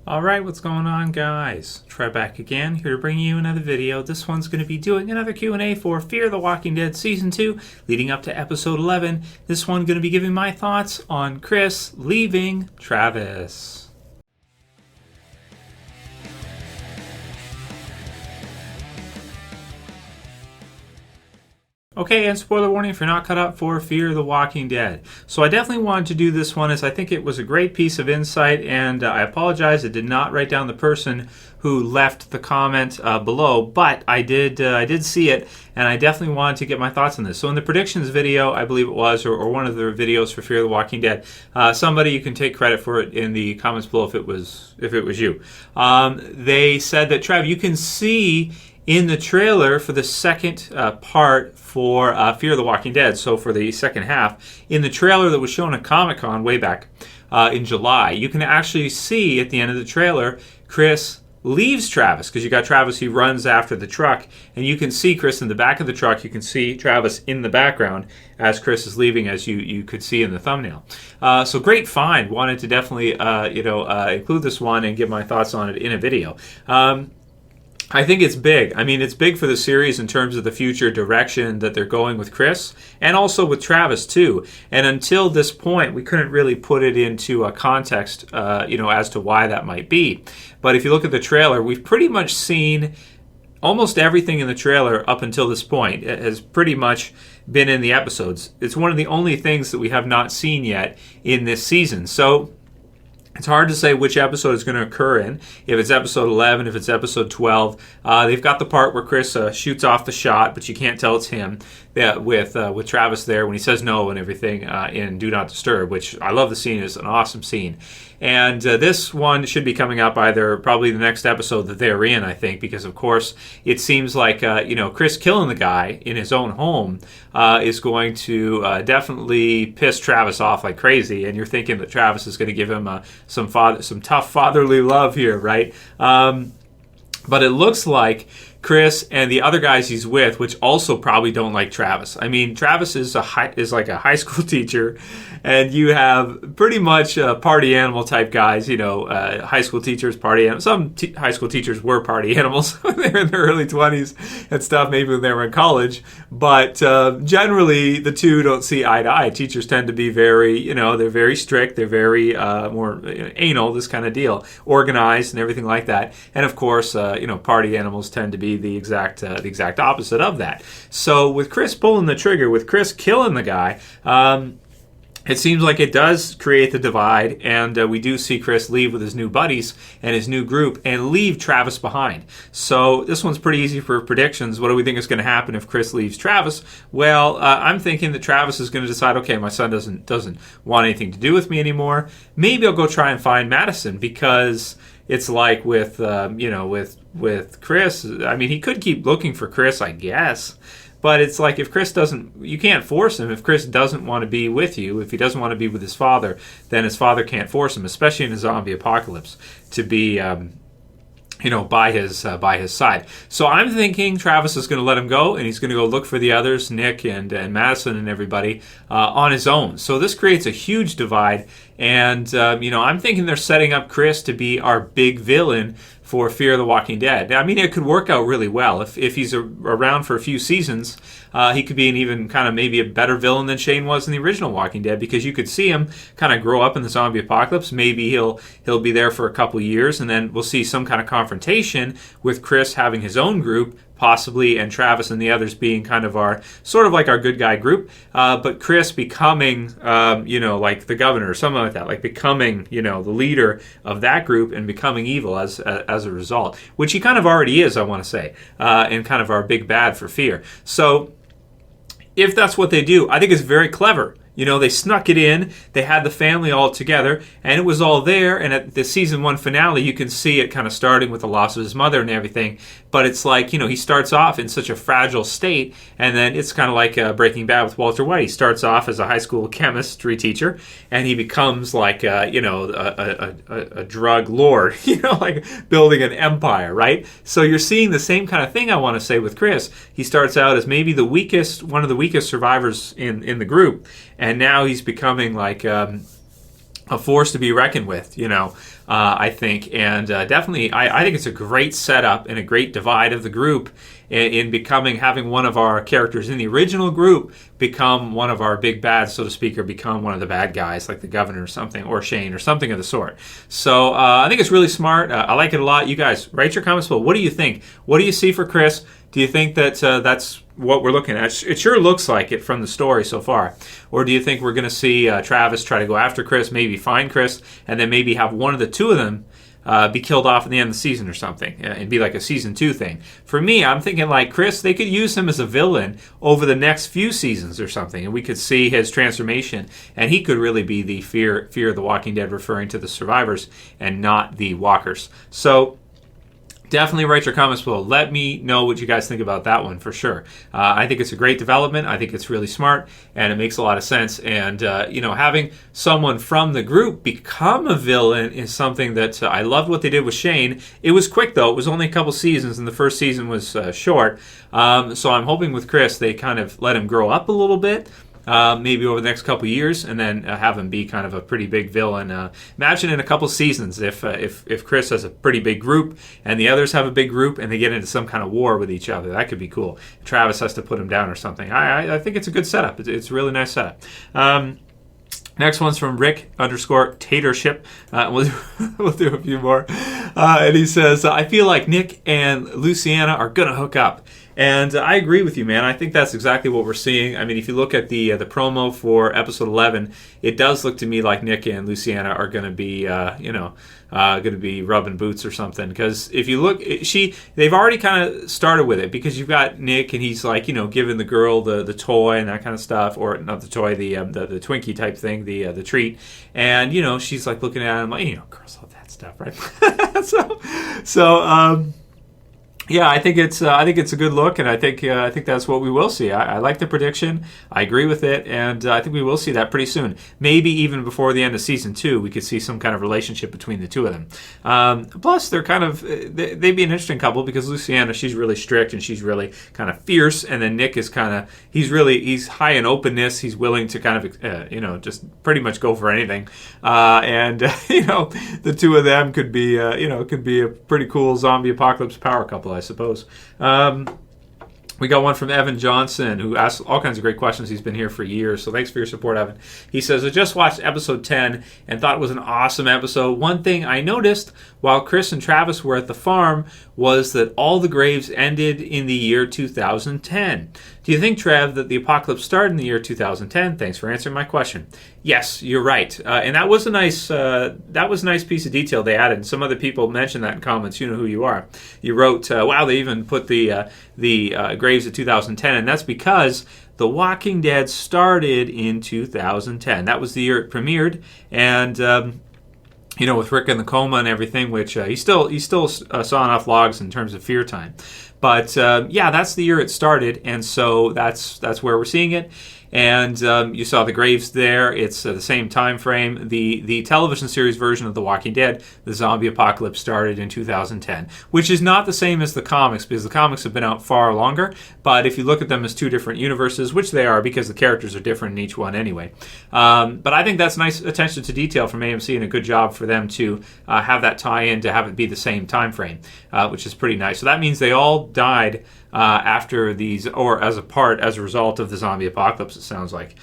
Alright, what's going on, guys? Trev back again, here to bring you another video. This one's going to be doing another Q&A for Fear the Walking Dead Season 2, leading up to Episode 11. This one going to be giving my thoughts on Chris leaving Travis. Okay, and spoiler warning if you're not caught up for Fear the Walking Dead. So I definitely wanted to do this one as I think it was a great piece of insight, and I apologize I did not write down the person who left the comment below, but I did see it, and I definitely wanted to get my thoughts on this. So in the predictions video, I believe it was, or one of the videos for Fear the Walking Dead, somebody, you can take credit for it in the comments below if it was you. They said that, Trev, you can see in the trailer for the second part for Fear the Walking Dead, so for the second half, in the trailer that was shown at Comic-Con way back in July, you can actually see at the end of the trailer, Chris leaves Travis, because you got Travis, he runs after the truck, and you can see Chris in the back of the truck, you can see Travis in the background as Chris is leaving, as you could see in the thumbnail. So great find, wanted to definitely include this one and give my thoughts on it in a video. I think it's big. I mean, it's big for the series in terms of the future direction that they're going with Chris, and also with Travis too. And until this point, we couldn't really put it into a context, as to why that might be. But if you look at the trailer, we've pretty much seen almost everything in the trailer up until this point. It has pretty much been in the episodes. It's one of the only things that we have not seen yet in this season. So it's hard to say which episode it's going to occur in. If it's episode 11, if it's episode 12. They've got the part where Chris shoots off the shot, but you can't tell it's him, with Travis there when he says no and everything in Do Not Disturb, which I love the scene. It's an awesome scene. And this one should be coming up probably the next episode that they're in, I think, because, of course, it seems like, Chris killing the guy in his own home is going to definitely piss Travis off like crazy, and you're thinking that Travis is going to give him some tough fatherly love here, right? But it looks like Chris and the other guys he's with, which also probably don't like Travis. I mean, Travis is like a high school teacher, and you have pretty much party animal type guys. High school teachers, party animals. Some high school teachers were party animals when they were in their early 20s and stuff, maybe when they were in college. But generally, the two don't see eye to eye. Teachers tend to be very, they're very strict. They're very more anal, this kind of deal, organized and everything like that. And of course, party animals tend to be the exact opposite of that. So with Chris pulling the trigger, with Chris killing the guy, it seems like it does create the divide, and we do see Chris leave with his new buddies and his new group and leave Travis behind. So this one's pretty easy for predictions. What do we think is going to happen if Chris leaves Travis? Well, I'm thinking that Travis is going to decide, okay, my son doesn't want anything to do with me anymore. Maybe I'll go try and find Madison, because it's like with Chris. I mean, he could keep looking for Chris, I guess. But it's like if Chris doesn't, you can't force him. If Chris doesn't want to be with you, if he doesn't want to be with his father, then his father can't force him, especially in a zombie apocalypse, to be by his side. So I'm thinking Travis is going to let him go, and he's going to go look for the others, Nick and Madison and everybody, on his own. So this creates a huge divide, and I'm thinking they're setting up Chris to be our big villain for Fear the Walking Dead. I mean, it could work out really well. If he's around for a few seasons, he could be an even kind of maybe a better villain than Shane was in the original Walking Dead, because you could see him kind of grow up in the zombie apocalypse. Maybe he'll be there for a couple years, and then we'll see some kind of confrontation with Chris having his own group, possibly, and Travis and the others being kind of our good guy group, but Chris becoming like the governor or something like that, like becoming the leader of that group and becoming evil as a result, which he kind of already is, I want to say, and kind of our big bad for Fear. So if that's what they do, I think it's very clever. They snuck it in, they had the family all together, and it was all there, and at the season 1 finale, you can see it kind of starting with the loss of his mother and everything, but it's like, he starts off in such a fragile state, and then it's kind of like Breaking Bad with Walter White. He starts off as a high school chemistry teacher, and he becomes like, a drug lord, like building an empire, right? So you're seeing the same kind of thing, I want to say, with Chris. He starts out as maybe one of the weakest survivors in the group, and now he's becoming like a force to be reckoned with, I think. And definitely, I think it's a great setup and a great divide of the group in having one of our characters in the original group become one of our big bads, so to speak, or become one of the bad guys, like the governor or something, or Shane, or something of the sort. So I think it's really smart. I like it a lot. You guys, write your comments below. What do you think? What do you see for Chris? Do you think that that's what we're looking at? It sure looks like it from the story so far. Or do you think we're going to see Travis try to go after Chris, maybe find Chris, and then maybe have one of the two of them be killed off at the end of the season or something, and be like a season 2 thing? For me, I'm thinking like Chris, they could use him as a villain over the next few seasons or something, and we could see his transformation, and he could really be the fear of the Walking Dead, referring to the survivors and not the walkers. So definitely write your comments below. Let me know what you guys think about that one for sure. I think it's a great development. I think it's really smart, and it makes a lot of sense. And, having someone from the group become a villain is something that I loved what they did with Shane. It was quick, though. It was only a couple seasons, and the first season was short. So I'm hoping with Chris, they kind of let him grow up a little bit. Maybe over the next couple of years, and then have him be kind of a pretty big villain. Imagine in a couple seasons if Chris has a pretty big group and the others have a big group and they get into some kind of war with each other. That could be cool. Travis has to put him down or something. I think it's a good setup. It's a really nice setup. Next one's from Rick_Tatorship. We'll do a few more. And he says, I feel like Nick and Luciana are going to hook up. And I agree with you, man. I think that's exactly what we're seeing. I mean, if you look at the promo for episode 11, it does look to me like Nick and Luciana are going to be, going to be rubbing boots or something. Because if you look, they've already kind of started with it, because you've got Nick and he's like, giving the girl the toy and that kind of stuff, or not the toy, the Twinkie type thing, the treat, and she's like looking at him like, girls love that stuff, right? so. Yeah, I think it's a good look, and I think that's what we will see. I like the prediction. I agree with it, and I think we will see that pretty soon. Maybe even before the end of season 2, we could see some kind of relationship between the two of them. Plus, they'd be an interesting couple, because Luciana, she's really strict and she's really kind of fierce, and then Nick is he's high in openness. He's willing to kind of just pretty much go for anything, and the two of them could be a pretty cool zombie apocalypse power couple, I suppose. We got one from Evan Johnson, who asks all kinds of great questions. He's been here for years, so thanks for your support, Evan. He says, I just watched episode 10 and thought it was an awesome episode. One thing I noticed while Chris and Travis were at the farm was that all the graves ended in the year 2010. Do you think, Trev, that the apocalypse started in the year 2010? Thanks for answering my question. Yes, you're right, and that was a nice piece of detail they added. Some other people mentioned that in comments. You know who you are. You wrote, "Wow, they even put the graves of 2010," and that's because The Walking Dead started in 2010. That was the year it premiered, and with Rick in the coma and everything, which he's still sawing off logs in terms of fear time. But that's the year it started, and so that's where we're seeing it. And you saw the graves there. It's the same time frame. The television series version of The Walking Dead, the zombie apocalypse, started in 2010, which is not the same as the comics, because the comics have been out far longer. But if you look at them as two different universes, which they are, because the characters are different in each one anyway. But I think that's nice attention to detail from AMC, and a good job for them to have that tie-in, to have it be the same time frame, which is pretty nice. So that means they all died after these, or as a result of the zombie apocalypse, it sounds like.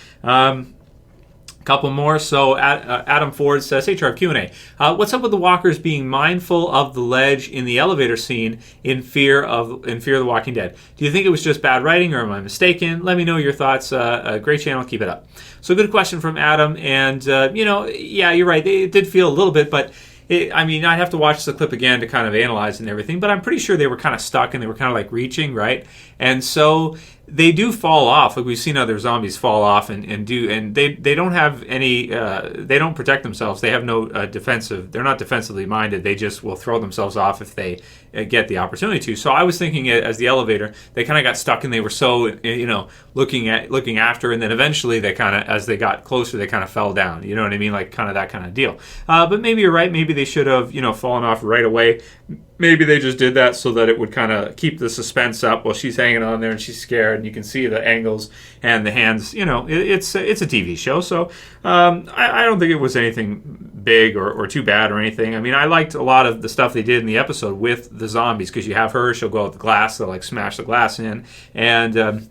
Couple more. So Adam Ford says, hey, Trev, Q&A. What's up with the walkers being mindful of the ledge in the elevator scene in fear of The Walking Dead? Do you think it was just bad writing, or am I mistaken? Let me know your thoughts. Great channel. Keep it up. So good question from Adam. And, yeah, you're right. It did feel a little bit, but I'd have to watch the clip again to kind of analyze and everything, but I'm pretty sure they were kind of stuck and they were kind of like reaching, right? And so they do fall off. Like, we've seen other zombies fall off and they don't have any, they don't protect themselves. They have no they're not defensively minded. They just will throw themselves off if they get the opportunity to. So I was thinking, as the elevator, they kind of got stuck and they were so, looking after, and then eventually they kind of, as they got closer, they kind of fell down. You know what I mean? Like kind of that kind of deal. But maybe you're right. Maybe they should have, fallen off right away. maybe they just did that so that it would kind of keep the suspense up while she's hanging on there and she's scared, and you can see the angles and the hands. It's a TV show, so I don't think it was anything big or too bad or anything. I mean, I liked a lot of the stuff they did in the episode with the zombies, because you have her, she'll go out the glass, they'll like smash the glass in, and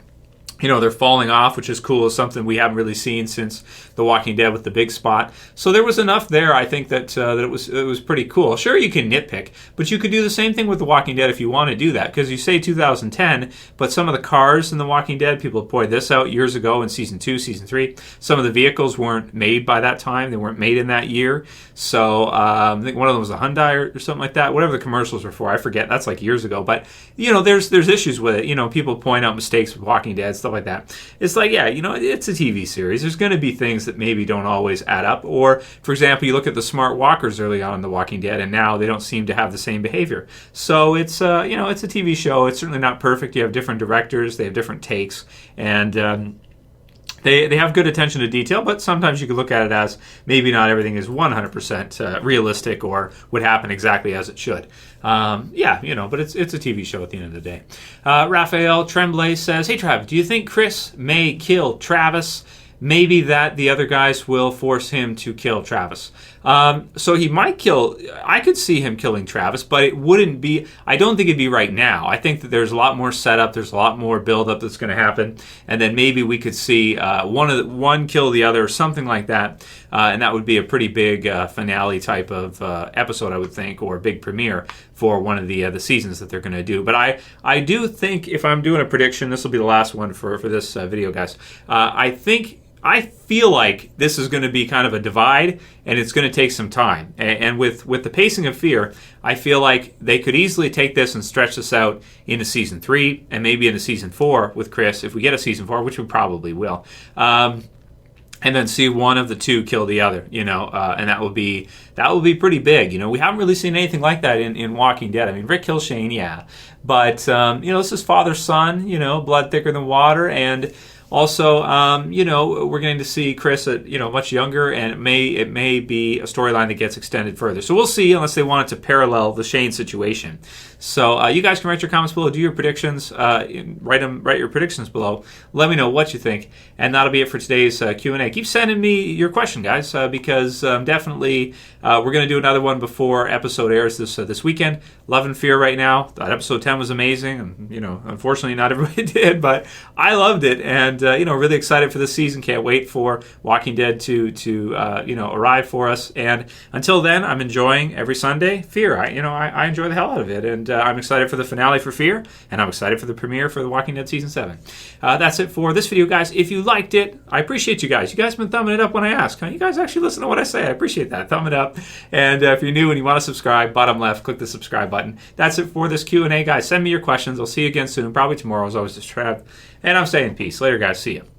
they're falling off, which is cool. It's something we haven't really seen since The Walking Dead with the big spot. So there was enough there, I think, that it was pretty cool. Sure, you can nitpick, but you could do the same thing with The Walking Dead if you want to do that, because you say 2010, but some of the cars in The Walking Dead, people pointed this out years ago in Season 2, Season 3, some of the vehicles weren't made by that time. They weren't made in that year. So I think one of them was a Hyundai or something like that. Whatever the commercials were for, I forget. That's like years ago. But, there's issues with it. People point out mistakes with Walking Dead, stuff like that. It's like, yeah, it's a TV series. There's going to be things that maybe don't always add up. Or, for example, you look at the smart walkers early on in The Walking Dead, and now they don't seem to have the same behavior. So it's it's a TV show. It's certainly not perfect. You have different directors. They have different takes. And They have good attention to detail, but sometimes you could look at it as maybe not everything is 100% realistic or would happen exactly as it should. But it's a TV show at the end of the day. Raphael Tremblay says, "Hey Trav, do you think Chris may kill Travis? Maybe that the other guys will force him to kill Travis." So he might kill. I could see him killing Travis, but it wouldn't be. I don't think it'd be right now. I think that there's a lot more setup. There's a lot more buildup that's going to happen, and then maybe we could see one kill the other, or something like that, and that would be a pretty big finale type of episode, I would think, or a big premiere for one of the seasons that they're going to do. But I do think, if I'm doing a prediction, this will be the last one for this video, guys. I feel like this is going to be kind of a divide, and it's going to take some time. And with the pacing of Fear, I feel like they could easily take this and stretch this out into Season 3 and maybe into Season 4 with Chris, if we get a Season 4, which we probably will. And then see one of the two kill the other, and that will be pretty big. We haven't really seen anything like that in Walking Dead. I mean, Rick kills Shane, yeah, but this is father-son, blood thicker than water, and also, we're getting to see Chris at much younger, and it may be a storyline that gets extended further. So we'll see, unless they want it to parallel the Shane situation. So you guys can write your comments below, do your predictions, write your predictions below. Let me know what you think, and that'll be it for today's Q&A. Keep sending me your question, guys, because definitely we're going to do another one before episode airs this weekend. Loving Fear right now. That episode 10 was amazing, and unfortunately not everybody did, but I loved it, and really excited for this season. Can't wait for Walking Dead to arrive for us. And until then, I'm enjoying every Sunday Fear. I enjoy the hell out of it, and I'm excited for the finale for Fear, and I'm excited for the premiere for The Walking Dead Season 7. That's it for this video, guys. If you liked it, I appreciate you guys. You guys have been thumbing it up when I ask. You guys actually listen to what I say. I appreciate that. Thumb it up. And if you're new and you want to subscribe, bottom left, click the subscribe button. That's it for this Q&A, guys. Send me your questions. I'll see you again soon, probably tomorrow. As always, this is Trev, and I'm saying peace. Later, guys. See you.